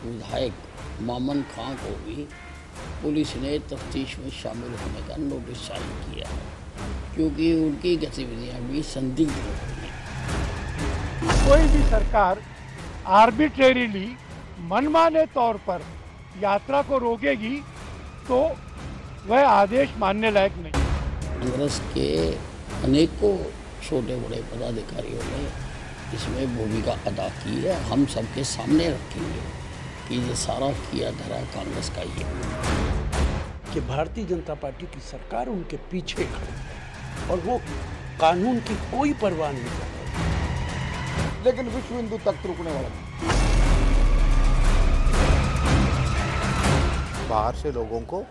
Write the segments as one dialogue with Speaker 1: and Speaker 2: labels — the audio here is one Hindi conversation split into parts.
Speaker 1: विधायक मामन खां को भी पुलिस ने तफ्तीश में शामिल होने का नोटिस जारी किया है, क्योंकि उनकी गतिविधियां भी संदिग्ध हो रही हैं।
Speaker 2: कोई भी सरकार आर्बिट्रेरीली मनमाने तौर पर यात्रा को रोकेगी तो वह आदेश मानने लायक नहीं।
Speaker 1: कांग्रेस के अनेकों छोटे बड़े पदाधिकारियों ने इसमें भूमिका अदा की है। हम सबके सामने रखेंगे कि ये सारा किया धरा कांग्रेस का ही है
Speaker 3: कि भारतीय जनता पार्टी की सरकार उनके पीछे खड़ी है और वो कानून की कोई परवाह नहीं कर रही।
Speaker 4: लेकिन विश्व हिंदू तख्त रुकने वाला नहीं।
Speaker 5: बाहर से लोगों को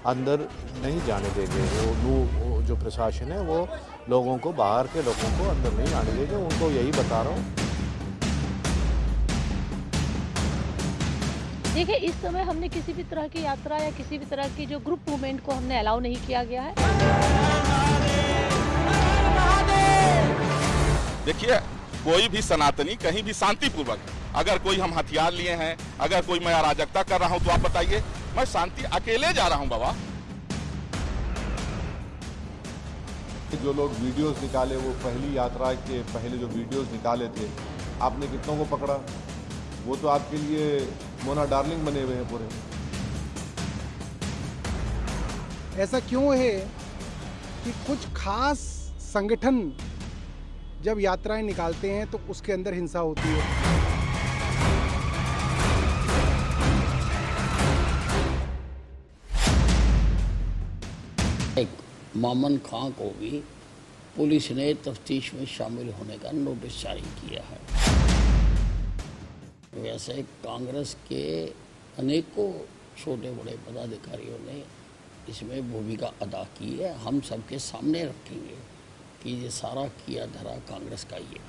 Speaker 5: अंदर नहीं जाने देंगे। वो जो प्रशासन है वो लोगों को, बाहर के लोगों को अंदर नहीं आने देंगे। उनको यही बता रहा हूँ।
Speaker 6: देखिए, इस समय हमने किसी भी तरह की यात्रा या किसी भी तरह की जो ग्रुप मूवमेंट को हमने अलाउ नहीं किया गया है।
Speaker 7: देखिए, कोई भी सनातनी कहीं भी शांतिपूर्वक, अगर कोई हम हथियार लिए हैं, अगर कोई मैं अराजकता कर रहा हूं तो आप बताइए, मैं शांति अकेले जा रहा हूं बाबा।
Speaker 4: जो लोग वीडियोस निकाले, वो पहली यात्रा के पहले जो वीडियोस निकाले थे, आपने कितनों को पकड़ा? वो तो आपके लिए मोना डार्लिंग बने हुए हैं पूरे।
Speaker 8: ऐसा क्यों है कि कुछ खास संगठन जब यात्राएं निकालते हैं तो उसके अंदर हिंसा होती है?
Speaker 1: मामन खां को भी पुलिस ने तफ्तीश में शामिल होने का नोटिस जारी किया है। वैसे कांग्रेस के अनेकों छोटे बड़े पदाधिकारियों ने इसमें भूमिका अदा की है। हम सबके सामने रखेंगे कि ये सारा किया धरा कांग्रेस का ही है।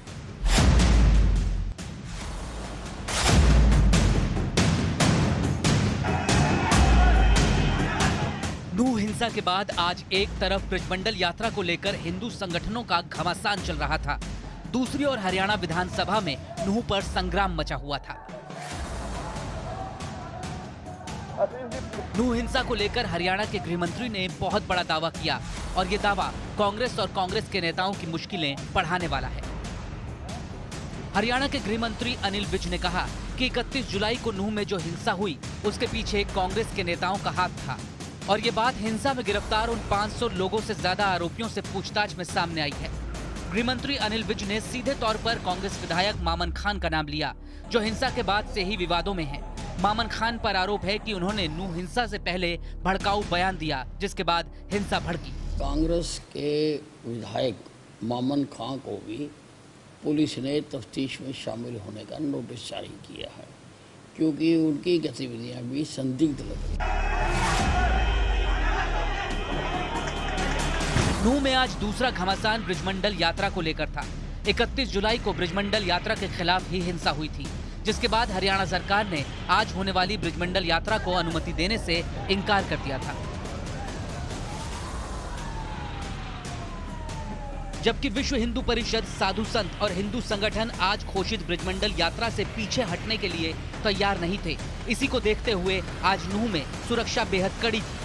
Speaker 9: नूह हिंसा के बाद आज एक तरफ ब्रजमंडल यात्रा को लेकर हिंदू संगठनों का घमासान चल रहा था, दूसरी ओर हरियाणा विधानसभा में नूह पर संग्राम मचा हुआ था। नूह हिंसा को लेकर हरियाणा के गृह मंत्री ने बहुत बड़ा दावा किया और ये दावा कांग्रेस और कांग्रेस के नेताओं की मुश्किलें बढ़ाने वाला है। हरियाणा के गृह मंत्री अनिल विज ने कहा कि 31 जुलाई को नूह में जो हिंसा हुई उसके पीछे कांग्रेस के नेताओं का हाथ था और ये बात हिंसा में गिरफ्तार उन 500 लोगों से ज्यादा आरोपियों से पूछताछ में सामने आई है। गृह मंत्री अनिल विज ने सीधे तौर पर कांग्रेस विधायक मामन खान का नाम लिया, जो हिंसा के बाद से ही विवादों में है। मामन खान पर आरोप है कि उन्होंने नूह हिंसा से पहले भड़काऊ बयान दिया, जिसके बाद हिंसा भड़की।
Speaker 1: कांग्रेस के विधायक मामन खां को भी पुलिस ने तफ्तीश में शामिल होने का नोटिस जारी किया है, क्योंकि उनकी गतिविधियां भी संदिग्ध लग रही हैं।
Speaker 9: नूह में आज दूसरा घमासान ब्रजमंडल यात्रा को लेकर था। 31 जुलाई को ब्रजमंडल यात्रा के खिलाफ ही हिंसा हुई थी, जिसके बाद हरियाणा सरकार ने आज होने वाली ब्रजमंडल यात्रा को अनुमति देने से इनकार कर दिया था। जबकि विश्व हिंदू परिषद, साधु संत और हिंदू संगठन आज घोषित ब्रजमंडल यात्रा से पीछे हटने के लिए तैयार नहीं थे। इसी को देखते हुए आज नूह में सुरक्षा बेहद कड़ी थी।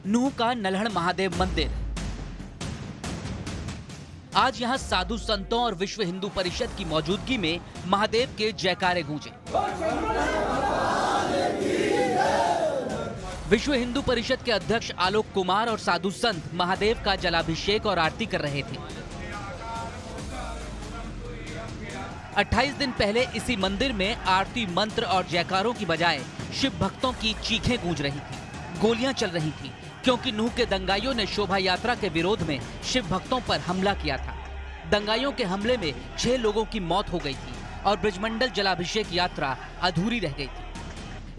Speaker 9: नूह का नल्हड़ महादेव मंदिर। आज यहां साधु संतों और विश्व हिंदू परिषद की मौजूदगी में महादेव के जयकारे गूंजे। विश्व हिंदू परिषद के अध्यक्ष आलोक कुमार और साधु संत महादेव का जलाभिषेक और आरती कर रहे थे। 28 दिन पहले इसी मंदिर में आरती, मंत्र और जयकारों की बजाय शिव भक्तों की चीखें गूंज रही थी, गोलियां चल रही थी, क्योंकि नूह के दंगाइयों ने शोभा यात्रा के विरोध में शिव भक्तों पर हमला किया था। दंगाइयों के हमले में 6 लोगों की मौत हो गई थी और ब्रजमंडल जलाभिषेक यात्रा अधूरी रह गई थी।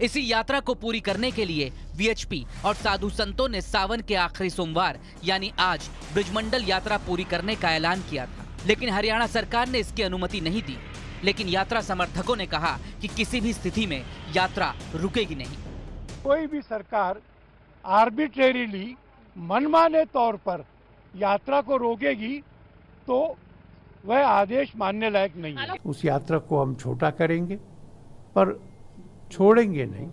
Speaker 9: इसी यात्रा को पूरी करने के लिए वीएचपी और साधु संतों ने सावन के आखिरी सोमवार यानी आज ब्रिजमंडल यात्रा पूरी करने का ऐलान किया था, लेकिन हरियाणा सरकार ने इसकी अनुमति नहीं दी। लेकिन यात्रा समर्थकों ने कहा कि किसी भी स्थिति में यात्रा रुकेगी नहीं।
Speaker 2: कोई भी सरकार आर्बिट्रेरीली मनमाने तौर पर यात्रा को रोकेगी तो वह आदेश मानने लायक नहीं है।
Speaker 3: उस यात्रा को हम छोटा करेंगे पर छोड़ेंगे नहीं।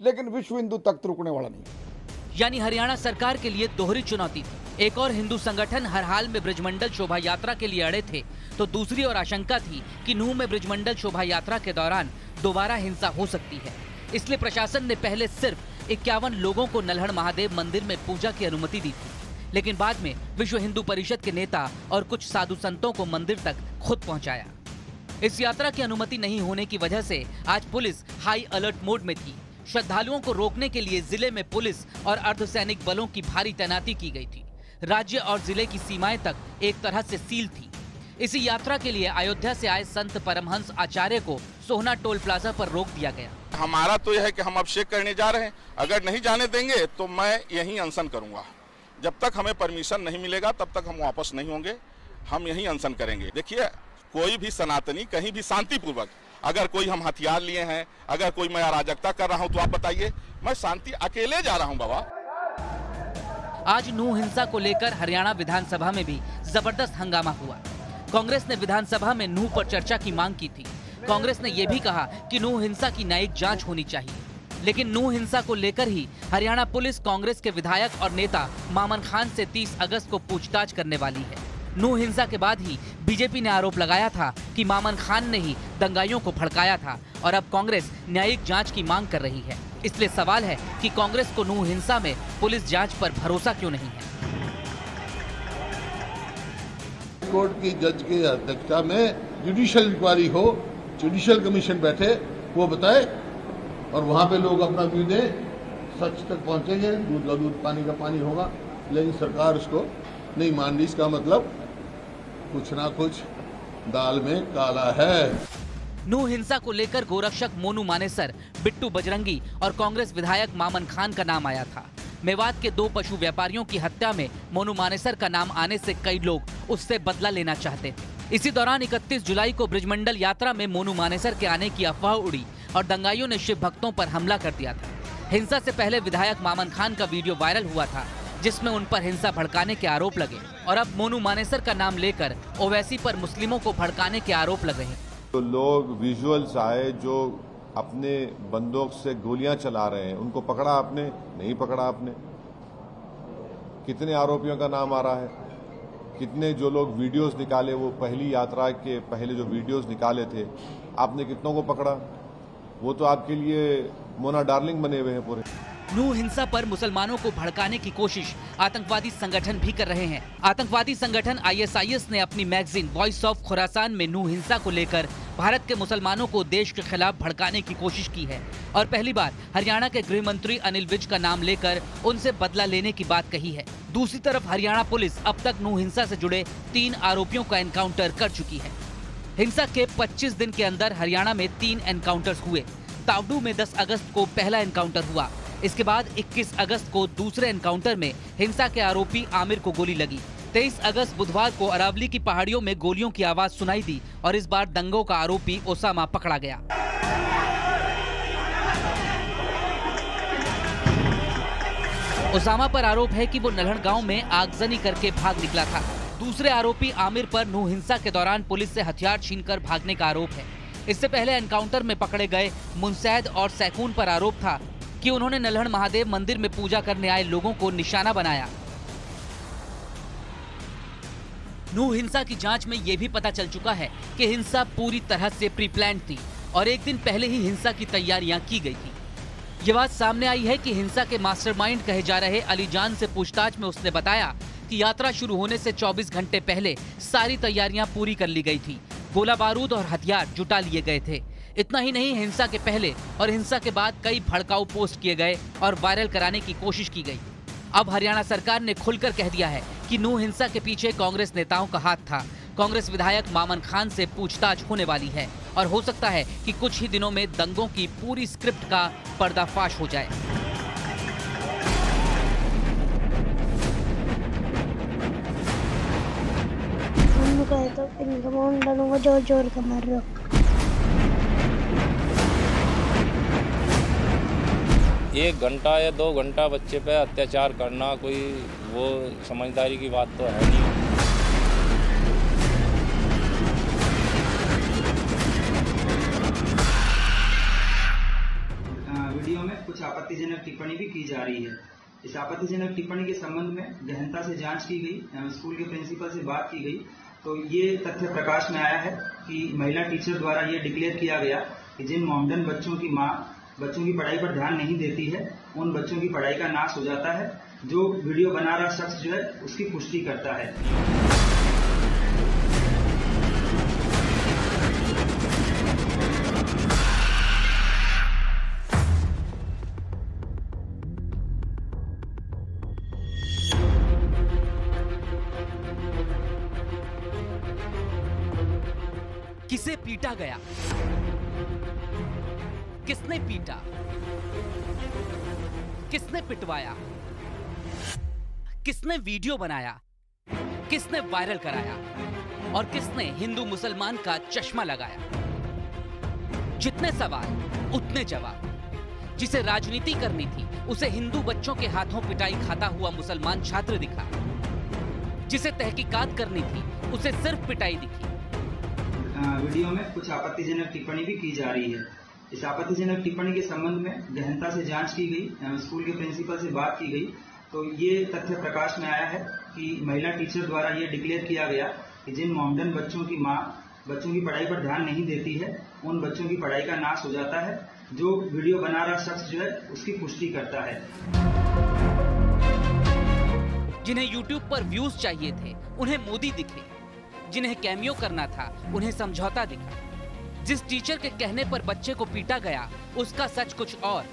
Speaker 10: लेकिन विश्व हिंदू तख्त रुकने वाला नहीं।
Speaker 9: यानी हरियाणा सरकार के लिए दोहरी चुनौती थी। एक और हिंदू संगठन हर हाल में ब्रिजमंडल शोभा यात्रा के लिए अड़े थे, तो दूसरी ओर आशंका थी कि नूंह में ब्रिजमंडल शोभा यात्रा के दौरान दोबारा हिंसा हो सकती है। इसलिए प्रशासन ने पहले सिर्फ 51 लोगों को नल्हड़ महादेव मंदिर में पूजा की अनुमति दी थी, लेकिन बाद में विश्व हिंदू परिषद के नेता और कुछ साधु संतों को मंदिर तक खुद पहुंचाया। इस यात्रा की अनुमति नहीं होने की वजह से आज पुलिस हाई अलर्ट मोड में थी। श्रद्धालुओं को रोकने के लिए जिले में पुलिस और अर्धसैनिक बलों की भारी तैनाती की गई थी। राज्य और जिले की सीमाएं तक एक तरह से सील थी। इसी यात्रा के लिए अयोध्या से आए संत परमहंस आचार्य को सोहना टोल प्लाजा पर रोक दिया गया।
Speaker 7: हमारा तो यह है कि हम अभिषेक करने जा रहे हैं, अगर नहीं जाने देंगे तो मैं यहीं अनशन करूंगा। जब तक हमें परमिशन नहीं मिलेगा तब तक हम वापस नहीं होंगे, हम यहीं अनशन करेंगे। देखिए, कोई भी सनातनी कहीं भी शांतिपूर्वक, अगर कोई हम हथियार लिए हैं, अगर कोई मैं अराजकता कर रहा हूं तो आप बताइए, मैं शांति अकेले जा रहा हूं बाबा।
Speaker 9: आज नूंह हिंसा को लेकर हरियाणा विधानसभा में भी जबरदस्त हंगामा हुआ। कांग्रेस ने विधानसभा में नूंह पर चर्चा की मांग की थी। कांग्रेस ने यह भी कहा कि नूंह हिंसा की न्यायिक जांच होनी चाहिए, लेकिन नूंह हिंसा को लेकर ही हरियाणा पुलिस कांग्रेस के विधायक और नेता मामन खान से 30 अगस्त को पूछताछ करने वाली है। नूंह हिंसा के बाद ही बीजेपी ने आरोप लगाया था कि मामन खान ने ही दंगाइयों को भड़काया था और अब कांग्रेस न्यायिक जांच की मांग कर रही है। इसलिए सवाल है कि कांग्रेस को नूंह हिंसा में पुलिस जांच पर भरोसा क्यों नहीं है।
Speaker 11: कोर्ट की जज की अध्यक्षता में जुडिशियल इंक्वायरी हो, जुडिशियल कमीशन बैठे, वो बताए और वहां पे लोग अपना व्यू दें, सच तक पहुंचेंगे, दूध का दूध पानी का पानी होगा। लेकिन सरकार उसको नहीं मान रही। इसका मतलब कुछ ना कुछ दाल में काला है।
Speaker 9: नूंह हिंसा को लेकर गोरक्षक मोनू मानेसर, बिट्टू बजरंगी और कांग्रेस विधायक मामन खान का नाम आया था। मेवात के 2 पशु व्यापारियों की हत्या में मोनू मानेसर का नाम आने से कई लोग उससे बदला लेना चाहते थे। इसी दौरान 31 जुलाई को ब्रिजमंडल यात्रा में मोनू मानेसर के आने की अफवाह उड़ी और दंगाइयों ने शिव भक्तों पर हमला कर दिया था। हिंसा से पहले विधायक मामन खान का वीडियो वायरल हुआ था, जिसमें उन पर हिंसा भड़काने के आरोप लगे और अब मोनू मानेसर का नाम लेकर ओवैसी पर मुस्लिमों को भड़काने के आरोप लगे हैं।
Speaker 4: तो लोग विजुअल्स आए जो अपने बंदूक से गोलियां चला रहे हैं, उनको पकड़ा आपने? नहीं पकड़ा आपने। कितने आरोपियों का नाम आ रहा है? कितने जो लोग वीडियोस निकाले, वो पहली यात्रा के पहले जो वीडियोस निकाले थे, आपने कितनों को पकड़ा? वो तो आपके लिए मोना डार्लिंग बने हुए हैं पूरे।
Speaker 9: नूंह हिंसा पर मुसलमानों को भड़काने की कोशिश आतंकवादी संगठन भी कर रहे हैं। आतंकवादी संगठन ISIS ने अपनी मैगजीन वॉइस ऑफ खुरासान में नूंह हिंसा को लेकर भारत के मुसलमानों को देश के खिलाफ भड़काने की कोशिश की है और पहली बार हरियाणा के गृह मंत्री अनिल विज का नाम लेकर उनसे बदला लेने की बात कही है। दूसरी तरफ हरियाणा पुलिस अब तक नूंह हिंसा से जुड़े 3 आरोपियों का एनकाउंटर कर चुकी है। हिंसा के 25 दिन के अंदर हरियाणा में 3 एनकाउंटर्स हुए। तावडू में 10 अगस्त को पहला एनकाउंटर हुआ। इसके बाद 21 अगस्त को दूसरे एनकाउंटर में हिंसा के आरोपी आमिर को गोली लगी। 23 अगस्त बुधवार को अरावली की पहाड़ियों में गोलियों की आवाज सुनाई दी और इस बार दंगों का आरोपी ओसामा पकड़ा गया। ओसामा पर आरोप है कि वो नल्हड़ गांव में आगजनी करके भाग निकला था। दूसरे आरोपी आमिर पर नूंह हिंसा के दौरान पुलिस से हथियार छीनकर भागने का आरोप है। इससे पहले एनकाउंटर में पकड़े गए मुनसैद और सैकून पर आरोप था कि उन्होंने नल्हड़ महादेव मंदिर में पूजा करने आए लोगों को निशाना बनाया। नूंह हिंसा की जांच में यह भी पता चल चुका है कि हिंसा पूरी तरह से प्री प्लान्ड थी और एक दिन पहले ही हिंसा की तैयारियां की गई थी। ये बात सामने आई है कि हिंसा के मास्टरमाइंड कहे जा रहे अली जान से पूछताछ में उसने बताया कि यात्रा शुरू होने से 24 घंटे पहले सारी तैयारियां पूरी कर ली गई थी। गोला बारूद और हथियार जुटा लिए गए थे। इतना ही नहीं, हिंसा के पहले और हिंसा के बाद कई भड़काऊ पोस्ट किए गए और वायरल कराने की कोशिश की गई। अब हरियाणा सरकार ने खुलकर कह दिया है कि नूंह हिंसा के पीछे कांग्रेस नेताओं का हाथ था। कांग्रेस विधायक मामन खान से पूछताछ होने वाली है और हो सकता है कि कुछ ही दिनों में दंगों की पूरी स्क्रिप्ट का पर्दाफाश हो जाए।
Speaker 12: जोर जोर का मार रहा।
Speaker 13: 1 घंटा या 2 घंटा बच्चे पे अत्याचार करना कोई वो समझदारी की बात तो है नहीं।
Speaker 14: वीडियो में कुछ आपत्तिजनक टिप्पणी भी की जा रही है। इस आपत्तिजनक टिप्पणी के संबंध में गहनता से जांच की गई, स्कूल के प्रिंसिपल से बात की गई, तो ये तथ्य प्रकाश में आया है कि महिला टीचर द्वारा ये डिक्लेयर किया गया कि जिन मॉमडन बच्चों की मां बच्चों की पढ़ाई पर ध्यान नहीं देती है, उन बच्चों की पढ़ाई का नाश हो जाता है। जो वीडियो बना रहा शख्स जो है उसकी पुष्टि करता है।
Speaker 9: किसे पीटा गया, किसने पीटा, किसने पिटवाया, किसने वीडियो बनाया, किसने वायरल कराया और किसने हिंदू मुसलमान का चश्मा लगाया। जितने सवाल उतने जवाब। जिसे राजनीति करनी थी उसे हिंदू बच्चों के हाथों पिटाई खाता हुआ मुसलमान छात्र दिखा। जिसे तहकीकात करनी थी उसे सिर्फ पिटाई दिखी।
Speaker 14: वीडियो में कुछ आपत्तिजनक टिप्पणी भी की जा रही है। इस आपत्तिजनक टिप्पणी के संबंध में गहनता से जांच की गई, स्कूल के प्रिंसिपल से बात की गई, तो ये तथ्य प्रकाश में आया है कि महिला टीचर द्वारा ये डिक्लेयर किया गया कि जिन मॉमडन बच्चों की मां बच्चों की पढ़ाई पर ध्यान नहीं देती है, उन बच्चों की पढ़ाई का नाश हो जाता है। जो वीडियो बना रहा शख्स जो है उसकी पुष्टि करता है।
Speaker 9: जिन्हें यूट्यूब पर व्यूज चाहिए थे उन्हें मोदी दिखे, जिन्हें कैमियो करना था उन्हें समझौता दिखा। जिस टीचर के कहने पर बच्चे को पीटा गया उसका सच कुछ और,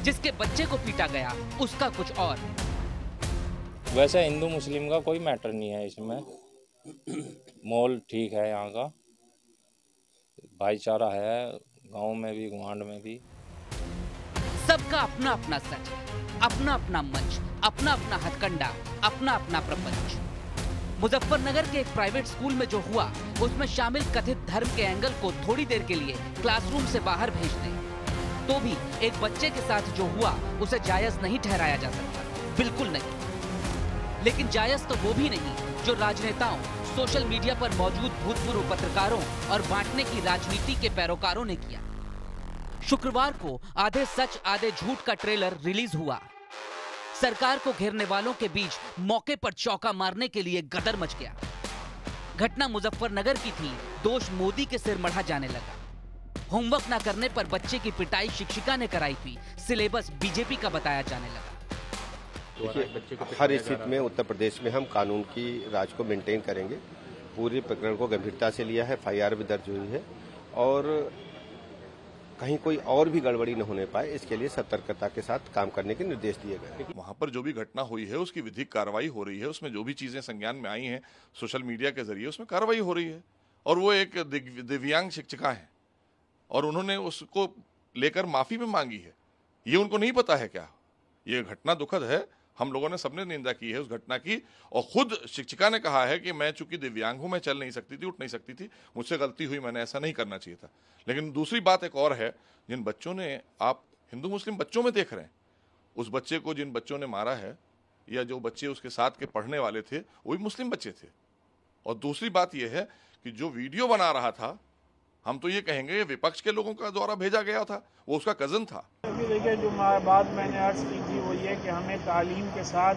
Speaker 9: जिसके बच्चे को पीटा गया उसका कुछ और।
Speaker 13: वैसे हिंदू मुस्लिम का कोई मैटर नहीं है इसमें। माहौल ठीक है, यहाँ का भाईचारा है, गांव में भी गुआंढ में भी।
Speaker 9: सबका अपना अपना सच, अपना अपना मंच, अपना अपना हथकंडा, अपना अपना प्रपंच। मुजफ्फरनगर के एक प्राइवेट स्कूल में जो हुआ उसमें शामिल कथित धर्म के एंगल को थोड़ी देर के लिए क्लासरूम से बाहर भेज दें तो भी एक बच्चे के साथ जो हुआ उसे जायज नहीं ठहराया जा सकता, बिल्कुल नहीं। लेकिन जायज तो वो भी नहीं जो राजनेताओं, सोशल मीडिया पर मौजूद भूतपूर्व पत्रकारों और बांटने की राजनीति के पैरोकारों ने किया। शुक्रवार को आधे सच आधे झूठ का ट्रेलर रिलीज हुआ। सरकार को घेरने वालों के बीच मौके पर चौका मारने के लिए गदर मच गया। घटना मुजफ्फरनगर की थी, दोष मोदी के सिर मढ़ा जाने लगा। होमवर्क ना करने पर बच्चे की पिटाई शिक्षिका ने कराई थी, सिलेबस बीजेपी का बताया जाने लगा।
Speaker 15: हर स्थिति में उत्तर प्रदेश में हम कानून की राज को मेंटेन करेंगे। पूरे प्रकरण को गंभीरता से लिया है, FIR भी दर्ज हुई है और कहीं कोई और भी गड़बड़ी न होने पाए इसके लिए सतर्कता के साथ काम करने के निर्देश दिए गए।
Speaker 16: वहां पर जो भी घटना हुई है उसकी विधिक कार्रवाई हो रही है, उसमें जो भी चीजें संज्ञान में आई हैं सोशल मीडिया के जरिए उसमें कार्रवाई हो रही है। और वो एक दिव्यांग शिक्षिका है और उन्होंने उसको लेकर माफी भी मांगी है। ये उनको नहीं पता है क्या? ये घटना दुखद है, हम लोगों ने सबने निंदा की है उस घटना की। और खुद शिक्षिका ने कहा है कि मैं चूंकि दिव्यांग हूं, मैं चल नहीं सकती थी, उठ नहीं सकती थी, मुझसे गलती हुई, मैंने ऐसा नहीं करना चाहिए था। लेकिन दूसरी बात एक और है, जिन बच्चों ने, आप हिंदू मुस्लिम बच्चों में देख रहे हैं, उस बच्चे को जिन बच्चों ने मारा है या जो बच्चे उसके साथ के पढ़ने वाले थे वो भी मुस्लिम बच्चे थे। और दूसरी बात यह है कि जो वीडियो बना रहा था, हम तो ये कहेंगे विपक्ष के लोगों का द्वारा भेजा गया था, वो उसका कजन था।
Speaker 17: देखिए, जो बात मैंने अर्ज की थी वो ये कि हमें तालीम के साथ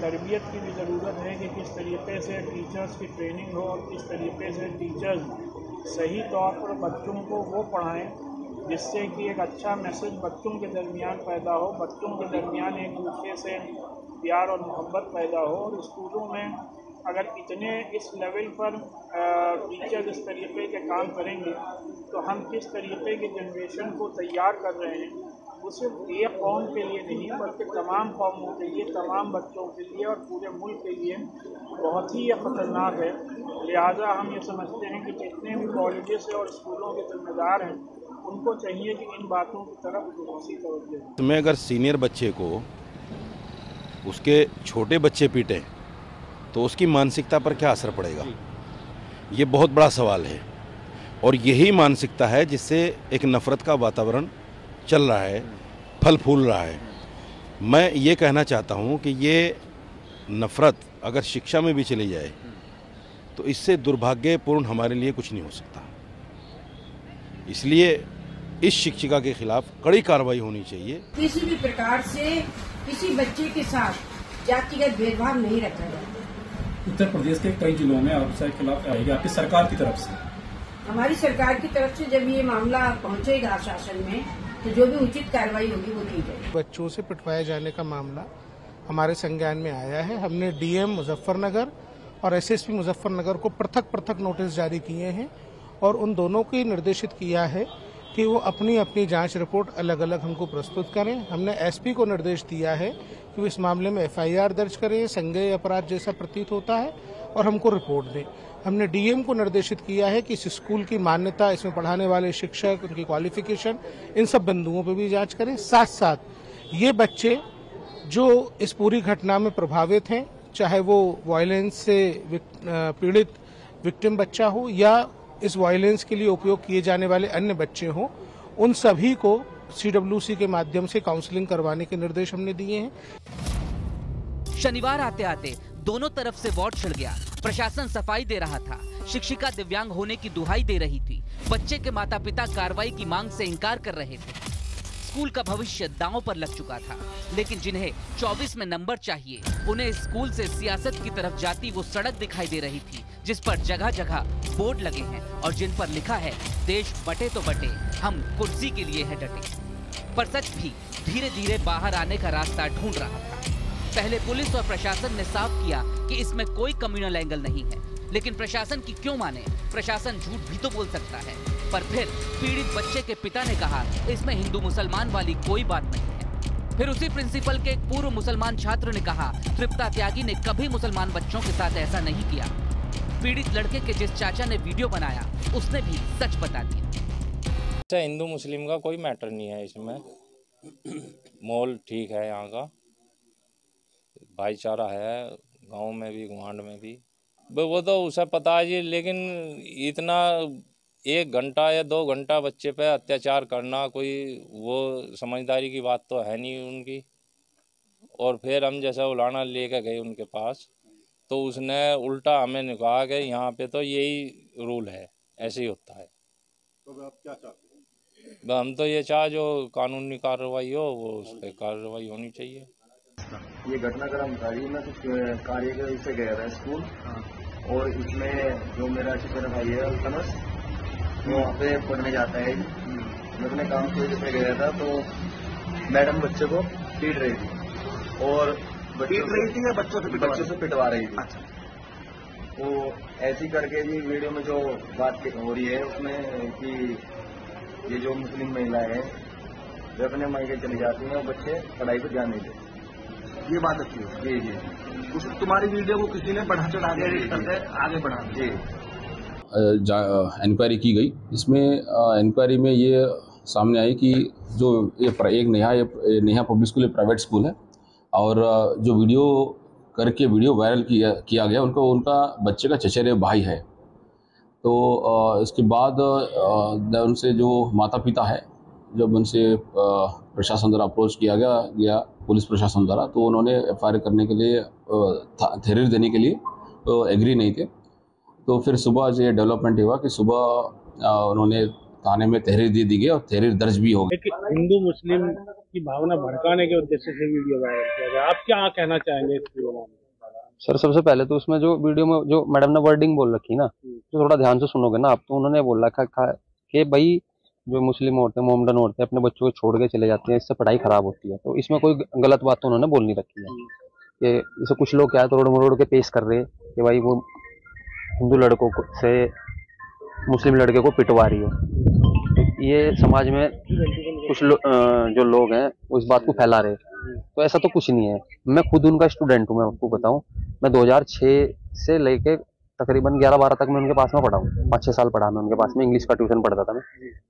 Speaker 17: तरबियत की भी ज़रूरत है कि किस तरीके से टीचर्स की ट्रेनिंग हो और किस तरीके से टीचर्स सही तौर पर बच्चों को वो पढ़ाएं जिससे कि एक अच्छा मैसेज बच्चों के दरमियान पैदा हो, बच्चों के दरमियान एक दूसरे से प्यार और मोहब्बत पैदा हो। और स्कूलों में अगर इतने इस लेवल पर टीचर इस तरीके के काम करेंगे तो हम किस तरीके की जनरेशन को तैयार कर रहे हैं, वो सिर्फ एक कौम के लिए नहीं बल्कि तमाम कौमों के लिए, तमाम बच्चों के लिए और पूरे मुल्क के लिए बहुत ही खतरनाक है। लिहाजा हम ये समझते हैं कि जितने भी कॉलेजेस और स्कूलों के जिम्मेदार हैं उनको चाहिए कि इन बातों की तरफ दूसरी तवज्जो दें।
Speaker 3: तुम्हें अगर सीनियर बच्चे को उसके छोटे बच्चे पीटे तो उसकी मानसिकता पर क्या असर पड़ेगा, ये बहुत बड़ा सवाल है। और यही मानसिकता है जिससे एक नफ़रत का वातावरण चल रहा है, फल फूल रहा है। मैं ये कहना चाहता हूँ कि ये नफ़रत अगर शिक्षा में भी चली जाए तो इससे दुर्भाग्यपूर्ण हमारे लिए कुछ नहीं हो सकता। इसलिए इस शिक्षिका के खिलाफ कड़ी कार्रवाई होनी चाहिए।
Speaker 18: किसी भी प्रकार से किसी बच्चे के साथ जातिगत भेदभाव नहीं रखा जाए।
Speaker 19: उत्तर प्रदेश के कई जिलों में आपके खिलाफ आएगी आपकी सरकार की तरफ से?
Speaker 18: हमारी सरकार की तरफ से जब ये मामला पहुंचेगा शासन में तो जो भी उचित कार्रवाई होगी वो की जाएगी।
Speaker 20: बच्चों से पिटवाए जाने का मामला हमारे संज्ञान में आया है। हमने डीएम मुजफ्फरनगर और एसएसपी मुजफ्फरनगर को पृथक नोटिस जारी किए हैं और उन दोनों को निर्देशित किया है कि वो अपनी अपनी जांच रिपोर्ट अलग अलग हमको प्रस्तुत करें। हमने एसपी को निर्देश दिया है कि वो इस मामले में एफआईआर दर्ज करें, संज्ञेय अपराध जैसा प्रतीत होता है, और हमको रिपोर्ट दें। हमने डीएम को निर्देशित किया है कि इस स्कूल की मान्यता, इसमें पढ़ाने वाले शिक्षक, उनकी क्वालिफिकेशन, इन सब बिंदुओं पर भी जाँच करें। साथ साथ ये बच्चे जो इस पूरी घटना में प्रभावित हैं, चाहे वो वायलेंस से पीड़ित विक्टिम बच्चा हो या इस वायलेंस के लिए उपयोग किए जाने वाले अन्य बच्चे हों, उन सभी को सीडब्ल्यूसी के माध्यम से काउंसलिंग करवाने के निर्देश हमने दिए हैं।
Speaker 9: शनिवार आते आते दोनों तरफ से वार्ड छिड़ गया। प्रशासन सफाई दे रहा था, शिक्षिका दिव्यांग होने की दुहाई दे रही थी, बच्चे के माता पिता कार्रवाई की मांग से इनकार कर रहे थे। स्कूल का भविष्य दांव पर लग चुका था, लेकिन जिन्हें 24 में नंबर चाहिए उन्हें स्कूल से सियासत की तरफ जाती वो सड़क दिखाई दे रही थी जिस पर जगह जगह बोर्ड लगे हैं और जिन पर लिखा है देश बटे तो बटे, हम कुर्सी के लिए है डटे। पर सच भी धीरे धीरे बाहर आने का रास्ता ढूंढ रहा था। पहले पुलिस और प्रशासन ने साफ किया कि इसमें कोई कम्युनल एंगल नहीं है, लेकिन प्रशासन की क्यों माने? प्रशासन झूठ भी तो बोल सकता है। पर फिर पीड़ित बच्चे के पिता ने कहा इसमें हिंदू मुसलमान वाली कोई बात नहीं है। फिर उसी प्रिंसिपल के एक पूर्व मुसलमान छात्र ने कहा तृप्ता त्यागी ने कभी मुसलमान बच्चों के साथ ऐसा नहीं किया। पीड़ित लड़के के जिस चाचा ने वीडियो बनाया उसने भी सच बता दिया।
Speaker 13: हिंदू मुस्लिम का कोई मैटर नहीं है इसमें, माहौल ठीक है, यहाँ का भाईचारा है, गांव में भी गुआंढ में भी। वो तो उसे पता है जी, लेकिन इतना 1 घंटा या 2 घंटा बच्चे पे अत्याचार करना कोई वो समझदारी की बात तो है नहीं उनकी। और फिर हम जैसा उलाना लेके गए उनके पास तो उसने उल्टा हमें कहा कि यहाँ पे तो यही रूल है, ऐसे ही होता है।
Speaker 21: तो आप क्या चाहते हैं?
Speaker 13: हम तो ये चाह जो कानूनी कार्रवाई हो वो उस पर कार्रवाई होनी चाहिए।
Speaker 22: ये घटनाक्रम था जी, मैं कुछ कार्य के से गया था स्कूल, और इसमें जो मेरा छोटा भाई है अल्तमस, वो वहाँ पे पढ़ने जाता है। मैं अपने काम की वजह से गया था तो मैडम बच्चे को पीट रही थी और
Speaker 21: पीट रही थी या बच्चों से
Speaker 22: पिटवा रही थी। तो ऐसी करके जी वीडियो में जो बात हो रही है उसमें कि ये जो मुस्लिम महिलाएं हैं वे अपने मायके चली जाती हैं और बच्चे पढ़ाई पर ध्यान नहीं देते,
Speaker 21: ये बात अच्छी है।
Speaker 22: जी जी,
Speaker 21: उस तुम्हारी वीडियो को किसी ने बढ़ा चढ़ा के एडिट करके आगे बढ़ा
Speaker 22: जी।
Speaker 23: इंक्वायरी की गई। इसमें इंक्वायरी में ये सामने आई कि जो ये एक Neha public school private school है और जो वीडियो वायरल किया गया उनका बच्चे का चचेरे भाई है। तो इसके बाद उनसे जो माता पिता है, जब उनसे प्रशासन द्वारा अप्रोच किया गया पुलिस प्रशासन द्वारा, तो उन्होंने एफआईआर करने के लिए तहरीर देने के लिए तो एग्री नहीं थे। तो फिर सुबह ये डेवलपमेंट हुआ कि सुबह उन्होंने थाने में तहरीर दे दी गई और तहरीर दर्ज भी हो गई।
Speaker 24: हिंदू मुस्लिम की भावना भड़काने के उद्देश्य से वीडियो वायरल किया गया, आप क्या कहना चाहेंगे इस पूरे मामले में?
Speaker 25: सर सबसे पहले तो उसमें जो वीडियो में जो मैडम ने वर्डिंग बोल रखी ना, तो थोड़ा ध्यान से सुनोगे ना आप, तो उन्होंने बोल रखा कि भाई जो मुस्लिम औरतें मोमडन औरतें अपने बच्चों को छोड़ के चले जाती हैं, इससे पढ़ाई खराब होती है। तो इसमें कोई गलत बात तो उन्होंने बोल नहीं रखी है कि जैसे कुछ लोग क्या है तोड़ मरोड़ के पेश कर रहे हैं कि भाई वो हिंदू लड़कों से मुस्लिम लड़के को पिटवा रही है। तो ये समाज में कुछ जो लोग हैं वो इस बात को फैला रहे हैं, तो ऐसा तो कुछ नहीं है। मैं खुद उनका स्टूडेंट हूँ, मैं आपको बताऊं, मैं 2006 से लेके तकरीबन 11-12 तक मैं उनके पास में पढ़ा हूँ। 5-6 साल पढ़ा मैं उनके पास में, इंग्लिश का ट्यूशन पढ़ता था मैं।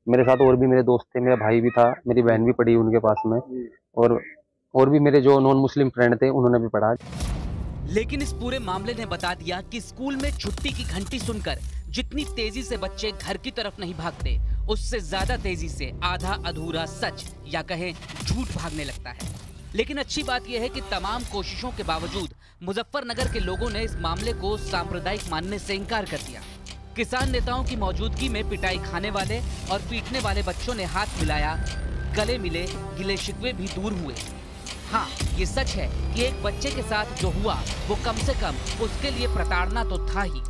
Speaker 25: मेरे साथ और भी मेरे दोस्त थे, मेरा भाई भी था, मेरी बहन भी पढ़ी उनके पास में, और भी मेरे जो नॉन मुस्लिम फ्रेंड थे उन्होंने भी पढ़ा।
Speaker 9: लेकिन इस पूरे मामले ने बता दिया कि स्कूल में छुट्टी की घंटी सुनकर जितनी तेजी से बच्चे घर की तरफ नहीं भागते, उससे ज्यादा तेजी से आधा अधूरा सच या कहें झूठ भागने लगता है। लेकिन अच्छी बात यह है कि तमाम कोशिशों के बावजूद मुजफ्फरनगर के लोगों ने इस मामले को सांप्रदायिक मानने से इनकार कर दिया। किसान नेताओं की मौजूदगी में पिटाई खाने वाले और पीटने वाले बच्चों ने हाथ मिलाया, गले मिले, गिले शिकवे भी दूर हुए। हाँ, ये सच है कि एक बच्चे के साथ जो हुआ वो कम से कम उसके लिए प्रताड़ना तो था ही।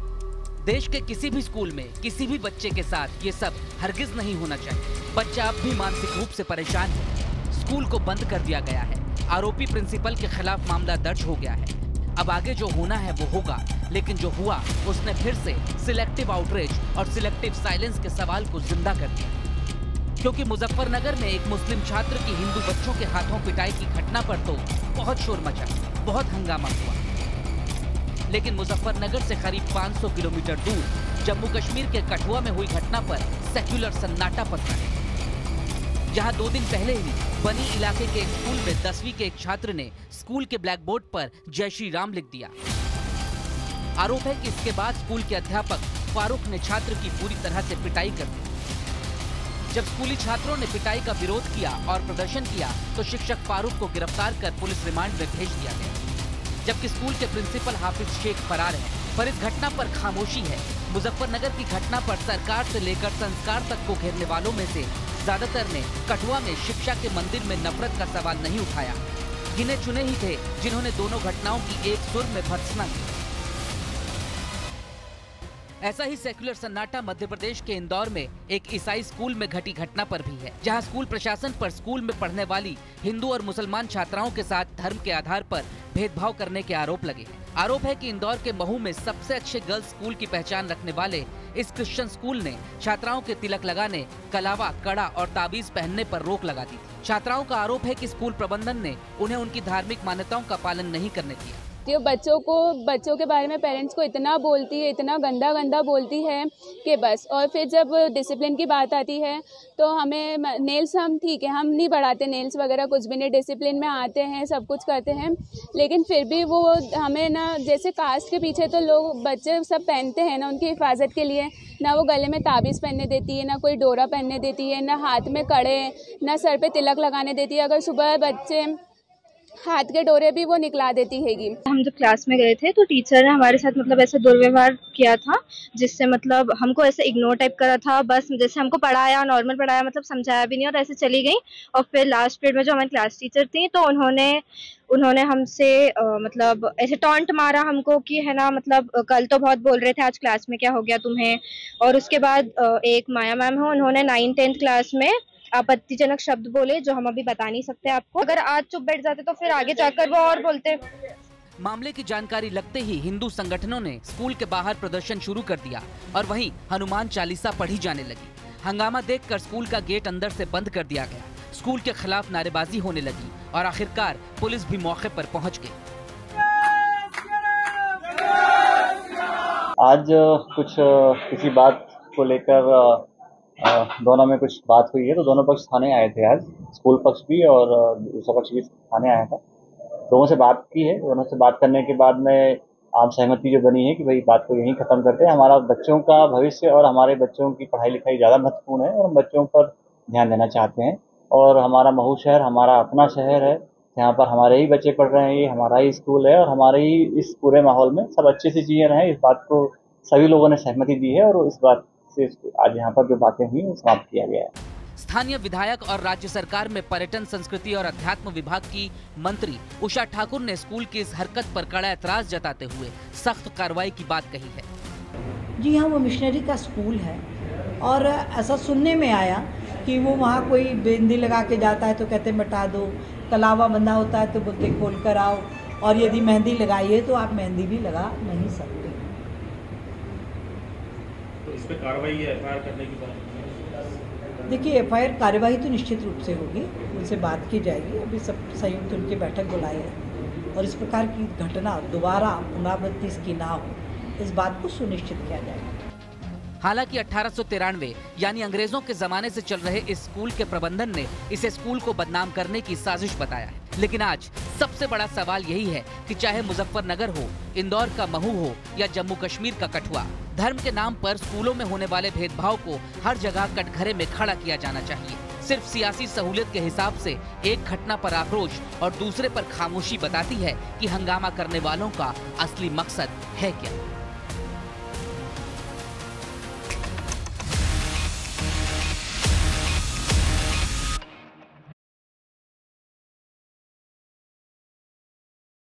Speaker 9: देश के किसी भी स्कूल में किसी भी बच्चे के साथ ये सब हरगिज नहीं होना चाहिए। बच्चा अब भी मानसिक रूप से परेशान है। स्कूल को बंद कर दिया गया है। आरोपी प्रिंसिपल के खिलाफ मामला दर्ज हो गया है। अब आगे जो होना है वो होगा, लेकिन जो हुआ उसने फिर से सिलेक्टिव आउटरीच और सिलेक्टिव साइलेंस के सवाल को जिंदा कर दिया। क्योंकि मुजफ्फरनगर में एक मुस्लिम छात्र की हिंदू बच्चों के हाथों पिटाई की घटना पर तो बहुत शोर मचा, बहुत हंगामा हुआ। लेकिन मुजफ्फरनगर से करीब 500 किलोमीटर दूर जम्मू कश्मीर के कठुआ में हुई घटना पर सेक्युलर सन्नाटा पसरा है। जहां 2 दिन पहले ही बनी इलाके के एक स्कूल में 10वीं के एक छात्र ने स्कूल के ब्लैक बोर्ड पर जय श्री राम लिख दिया। आरोप है कि इसके बाद स्कूल के अध्यापक फारूक ने छात्र की पूरी तरह से पिटाई कर दी। जब स्कूली छात्रों ने पिटाई का विरोध किया और प्रदर्शन किया तो शिक्षक फारूक को गिरफ्तार कर पुलिस रिमांड में भेज दिया गया, जबकि स्कूल के प्रिंसिपल हाफिज शेख फरार है। पर इस घटना पर खामोशी है। मुजफ्फरनगर की घटना पर सरकार से लेकर संस्कार तक को घेरने वालों में से ज्यादातर ने कठुआ में शिक्षा के मंदिर में नफरत का सवाल नहीं उठाया। गिने चुने ही थे जिन्होंने दोनों घटनाओं की एक सुर में भर्त्सना की। ऐसा ही सेक्युलर सन्नाटा मध्य प्रदेश के इंदौर में एक ईसाई स्कूल में घटी घटना पर भी है, जहां स्कूल प्रशासन पर स्कूल में पढ़ने वाली हिंदू और मुसलमान छात्राओं के साथ धर्म के आधार पर भेदभाव करने के आरोप लगे हैं। आरोप है कि इंदौर के महू में सबसे अच्छे गर्ल्स स्कूल की पहचान रखने वाले इस क्रिश्चियन स्कूल ने छात्राओं के तिलक लगाने, कलावा, कड़ा और ताबीज पहनने पर रोक लगा दी थी। छात्राओं का आरोप है कि स्कूल प्रबंधन ने उन्हें उनकी धार्मिक मान्यताओं का पालन नहीं करने दिया।
Speaker 1: ये बच्चों के बारे में पेरेंट्स को इतना बोलती है, इतना गंदा बोलती है कि बस। और फिर जब डिसिप्लिन की बात आती है तो हमें नेल्स, हम ठीक है, हम नहीं बढ़ाते नेल्स वगैरह, कुछ भी नहीं, डिसिप्लिन में आते हैं, सब कुछ करते हैं, लेकिन फिर भी वो हमें ना, जैसे कास्ट के पीछे तो लोग बच्चे सब पहनते हैं ना उनकी हिफाजत के लिए, ना वो गले में ताबीज़ पहनने देती है, ना कोई डोरा पहनने देती है, ना हाथ में कड़े, ना सर पे तिलक लगाने देती है। अगर सुबह बच्चे हाथ के डोरे भी वो निकला देती हैगी।
Speaker 2: हम जब क्लास में गए थे तो टीचर ने हमारे साथ मतलब ऐसा दुर्व्यवहार किया था, जिससे मतलब हमको ऐसे इग्नोर टाइप करा था, बस जैसे हमको पढ़ाया, नॉर्मल पढ़ाया, मतलब समझाया भी नहीं और ऐसे चली गई। और फिर लास्ट पीरियड में जो हमारी क्लास टीचर थी तो उन्होंने हमसे मतलब ऐसे टॉन्ट मारा हमको कि है ना, मतलब कल तो बहुत बोल रहे थे, आज क्लास में क्या हो गया तुम्हें। और उसके बाद एक माया मैम है, उन्होंने 9th-10th क्लास में आपत्तिजनक शब्द बोले जो हम अभी बता नहीं सकते आपको। अगर आज चुप बैठ जाते तो फिर आगे जाकर वो और बोलते।
Speaker 9: मामले की जानकारी लगते ही हिंदू संगठनों ने स्कूल के बाहर प्रदर्शन शुरू कर दिया और वहीं हनुमान चालीसा पढ़ी जाने लगी। हंगामा देखकर स्कूल का गेट अंदर से बंद कर दिया गया। स्कूल के खिलाफ नारेबाजी होने लगी और आखिरकार पुलिस भी मौके पर पहुंच गई।
Speaker 5: आज कुछ किसी बात को लेकर दोनों में कुछ बात हुई है, तो दोनों पक्ष थाने आए थे आज, स्कूल पक्ष भी और दूसरा पक्ष भी थाने आया था। दोनों से बात की है। दोनों से बात करने के बाद में आम सहमति जो बनी है कि भाई बात को यहीं खत्म करते हैं। हमारा बच्चों का भविष्य और हमारे बच्चों की पढ़ाई लिखाई ज़्यादा महत्वपूर्ण है और हम बच्चों पर ध्यान देना चाहते हैं। और हमारा महू शहर हमारा अपना शहर है, यहाँ पर हमारे ही बच्चे पढ़ रहे हैं, ये हमारा ही स्कूल है और हमारे ही इस पूरे माहौल में सब अच्छे से जिए रहें, इस बात को सभी लोगों ने सहमति दी है और इस बात से आज यहाँ पर जो बातें हुई वो समाप्त किया गया है।
Speaker 9: स्थानीय विधायक और राज्य सरकार में पर्यटन, संस्कृति और अध्यात्म विभाग की मंत्री उषा ठाकुर ने स्कूल की इस हरकत पर कड़ा एतराज जताते हुए सख्त कार्रवाई की बात कही है।
Speaker 6: जी हाँ, वो मिशनरी का स्कूल है और ऐसा सुनने में आया कि वो वहाँ कोई बिंदी लगा के जाता है तो कहते मिटा दो, कलावा बंधा होता है तो बोलते खोल कर आओ, और यदि मेहंदी लगाई है तो आप मेहंदी भी लगा नहीं सकते।
Speaker 24: तो इस पे कार्रवाई या एफआईआर करने की बात?
Speaker 6: देखिए, एफआईआर कार्रवाई तो निश्चित रूप से होगी, उनसे बात की जाएगी। अभी सब संयुक्त उनकी बैठक बुलाए हैं और इस प्रकार की घटना दोबारा पुनरावृत्ति इसकी ना हो, इस बात को सुनिश्चित किया जाएगा।
Speaker 9: हालांकि 1893 यानी अंग्रेजों के जमाने से चल रहे इस स्कूल के प्रबंधन ने इसे स्कूल को बदनाम करने की साजिश बताया है। लेकिन आज सबसे बड़ा सवाल यही है कि चाहे मुजफ्फरनगर हो, इंदौर का महू हो या जम्मू कश्मीर का कठुआ, धर्म के नाम पर स्कूलों में होने वाले भेदभाव को हर जगह कटघरे में खड़ा किया जाना चाहिए। सिर्फ सियासी सहूलियत के हिसाब से एक घटना पर आक्रोश और दूसरे पर खामोशी बताती है कि हंगामा करने वालों का असली मकसद है क्या।